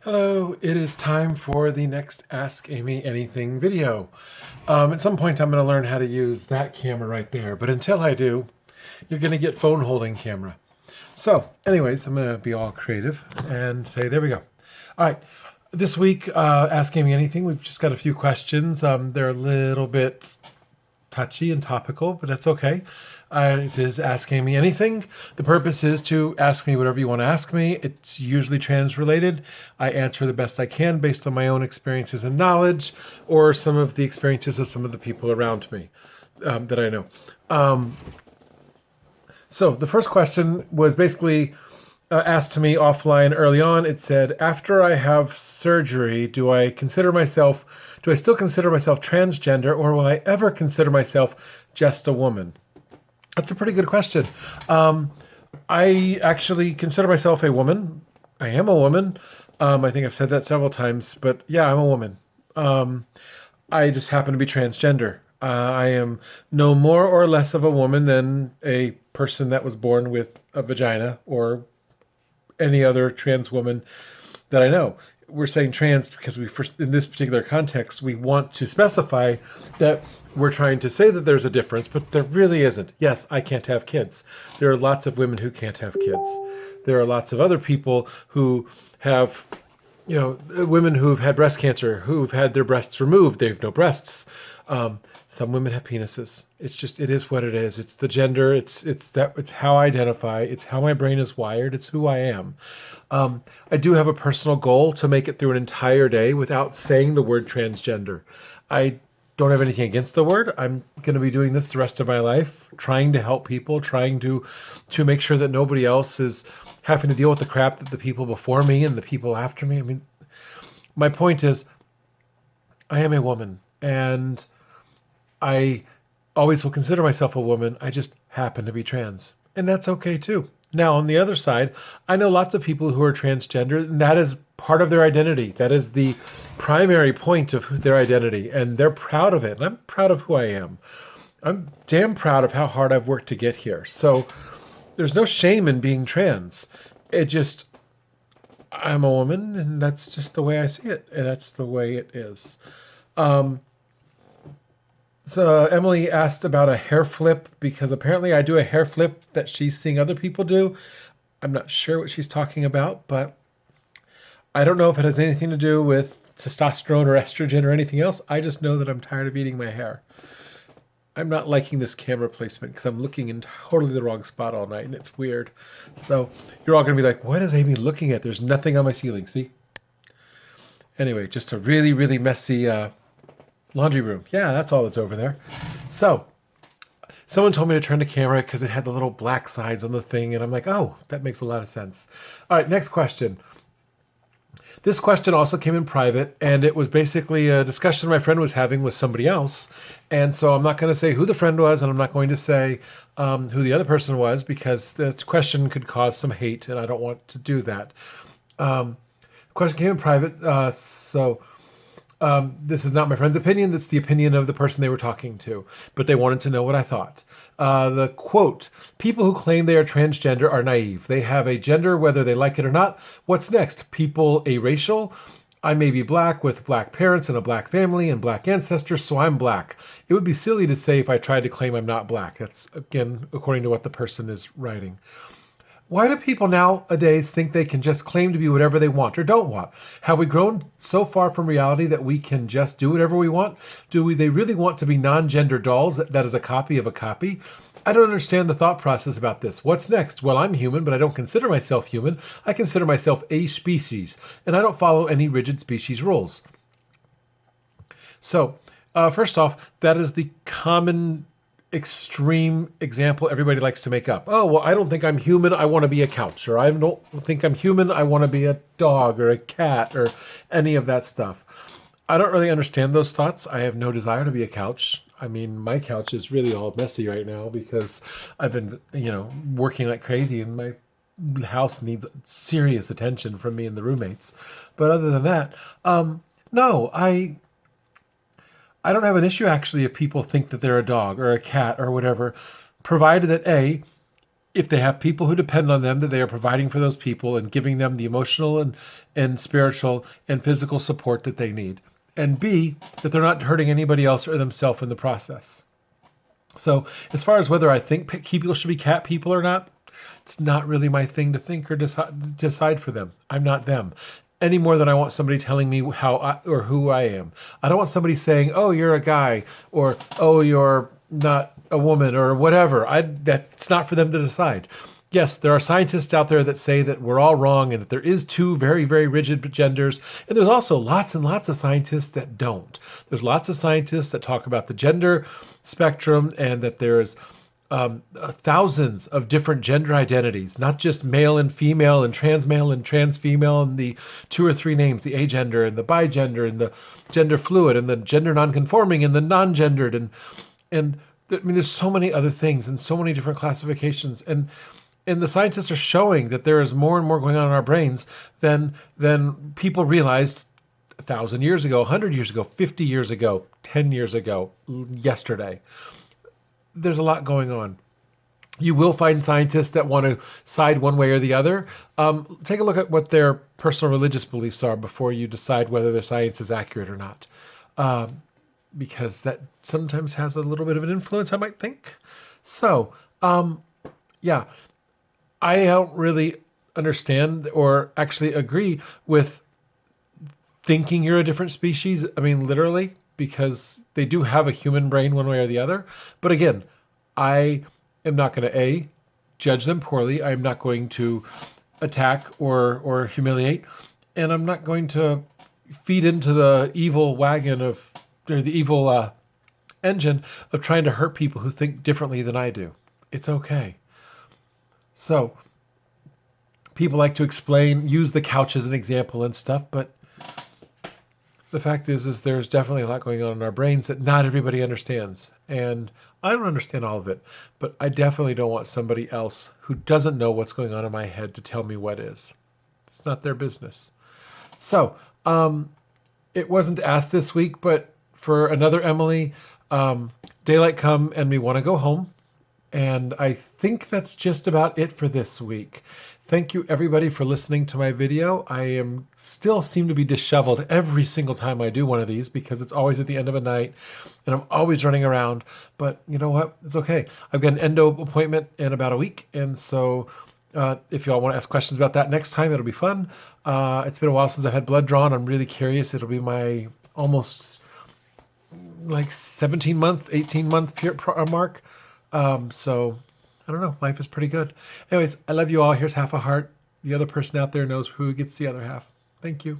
Hello, it is time for the next Ask Amy Anything video. At some point I'm going to learn how to use that camera right there, but until I do, you're going to get phone holding camera. So anyways, I'm going to be all creative and say, there we go. All right, this week, Ask Amy Anything, we've just got a few questions. They're a little bit touchy and topical, but that's okay. It is asking me anything. The purpose is to ask me whatever you want to ask me. It's usually trans related. I answer the best I can based on my own experiences and knowledge, or some of the experiences of some of the people around me that I know. So the first question was basically asked to me offline early on. It said, after I have surgery, do I still consider myself transgender, or will I ever consider myself just a woman? That's a pretty good question. I actually consider myself a woman. I am a woman. I think I've said that several times, but yeah, I'm a woman. I just happen to be transgender. I am no more or less of a woman than a person that was born with a vagina or any other trans woman that I know. We're saying trans because in this particular context, we want to specify that we're trying to say that there's a difference, but there really isn't. Yes, I can't have kids. There are lots of women who can't have kids. There are lots of other people who have, women who've had breast cancer, who've had their breasts removed. They have no breasts. Some women have penises. It is what it is. It's the gender. It's how I identify. It's how my brain is wired. It's who I am. I do have a personal goal to make it through an entire day without saying the word transgender. I don't have anything against the word. I'm going to be doing this the rest of my life, trying to help people, trying to make sure that nobody else is having to deal with the crap that the people before me and the people after me. I mean, my point is, I am a woman, and I always will consider myself a woman. I just happen to be trans, and that's okay too. Now, on the other side, I know lots of people who are transgender, and that is part of their identity. That is the primary point of their identity, and they're proud of it. And I'm proud of who I am. I'm damn proud of how hard I've worked to get here. So there's no shame in being trans. I'm a woman, and that's just the way I see it, and that's the way it is. So Emily asked about a hair flip because apparently I do a hair flip that she's seeing other people do. I'm not sure what she's talking about, but I don't know if it has anything to do with testosterone or estrogen or anything else. I just know that I'm tired of eating my hair. I'm not liking this camera placement because I'm looking in totally the wrong spot all night, and it's weird. So you're all going to be like, what is Amy looking at? There's nothing on my ceiling. See? Anyway, just a really, really messy laundry room. Yeah, that's all that's over there. So someone told me to turn the camera because it had the little black sides on the thing, and I'm like, oh, that makes a lot of sense. All right, next question. This question also came in private, and it was basically a discussion my friend was having with somebody else. And so I'm not going to say who the friend was, and I'm not going to say who the other person was, because the question could cause some hate, and I don't want to do that. The question came in private, this is not my friend's opinion. That's the opinion of the person they were talking to. But they wanted to know what I thought. The quote, people who claim they are transgender are naive. They have a gender whether they like it or not. What's next? People aracial? I may be black with black parents and a black family and black ancestors, so I'm black. It would be silly to say if I tried to claim I'm not black. That's, again, according to what the person is writing. Why do people nowadays think they can just claim to be whatever they want or don't want? Have we grown so far from reality that we can just do whatever we want? They really want to be non-gender dolls that is a copy of a copy? I don't understand the thought process about this. What's next? Well, I'm human, but I don't consider myself human. I consider myself a species, and I don't follow any rigid species rules. So, first off, that is the common extreme example everybody likes to make up. Oh, well, I don't think I'm human. I want to be a couch. Or I don't think I'm human. I want to be a dog or a cat or any of that stuff. I don't really understand those thoughts. I have no desire to be a couch. I mean, my couch is really all messy right now because I've been, working like crazy, and my house needs serious attention from me and the roommates. But other than that, no, I don't have an issue actually if people think that they're a dog or a cat or whatever, provided that A, if they have people who depend on them, that they are providing for those people and giving them the emotional and spiritual and physical support that they need. And B, that they're not hurting anybody else or themselves in the process. So as far as whether I think people should be cat people or not, it's not really my thing to think or decide for them. I'm not them. Any more than I want somebody telling me or who I am. I don't want somebody saying, "Oh, you're a guy," or "Oh, you're not a woman," or whatever. That's not for them to decide. Yes, there are scientists out there that say that we're all wrong and that there is two very, very rigid genders. And there's also lots and lots of scientists that don't. There's lots of scientists that talk about the gender spectrum and that there's thousands of different gender identities, not just male and female and trans male and trans female and the 2 or 3 names, the agender and the bigender and the gender fluid and the gender nonconforming and the non-gendered and I mean, there's so many other things and so many different classifications and the scientists are showing that there is more and more going on in our brains than people realized 1,000 years ago, 100 years ago, 50 years ago, 10 years ago, yesterday. There's a lot going on. You will find scientists that want to side one way or the other. Take a look at what their personal religious beliefs are before you decide whether their science is accurate or not. Because that sometimes has a little bit of an influence, I might think. So, yeah, I don't really understand or actually agree with thinking you're a different species. I mean, literally, because they do have a human brain one way or the other. But again, I am not going to judge them poorly. I'm not going to attack or humiliate. And I'm not going to feed into the evil wagon or the evil engine of trying to hurt people who think differently than I do. It's okay. So people like to use the couch as an example and stuff, but the fact is there's definitely a lot going on in our brains that not everybody understands. And I don't understand all of it, but I definitely don't want somebody else who doesn't know what's going on in my head to tell me what is. It's not their business. So, it wasn't asked this week, but for another Emily, daylight come and we want to go home. And I think that's just about it for this week. Thank you everybody for listening to my video. I still seem to be disheveled every single time I do one of these because it's always at the end of a night and I'm always running around. But you know what? It's okay. I've got an endo appointment in about a week. And so if y'all want to ask questions about that next time, it'll be fun. It's been a while since I've had blood drawn. I'm really curious. It'll be my almost like 17-month, 18-month mark. So I don't know. Life is pretty good. Anyways, I love you all. Here's half a heart. The other person out there knows who gets the other half. Thank you.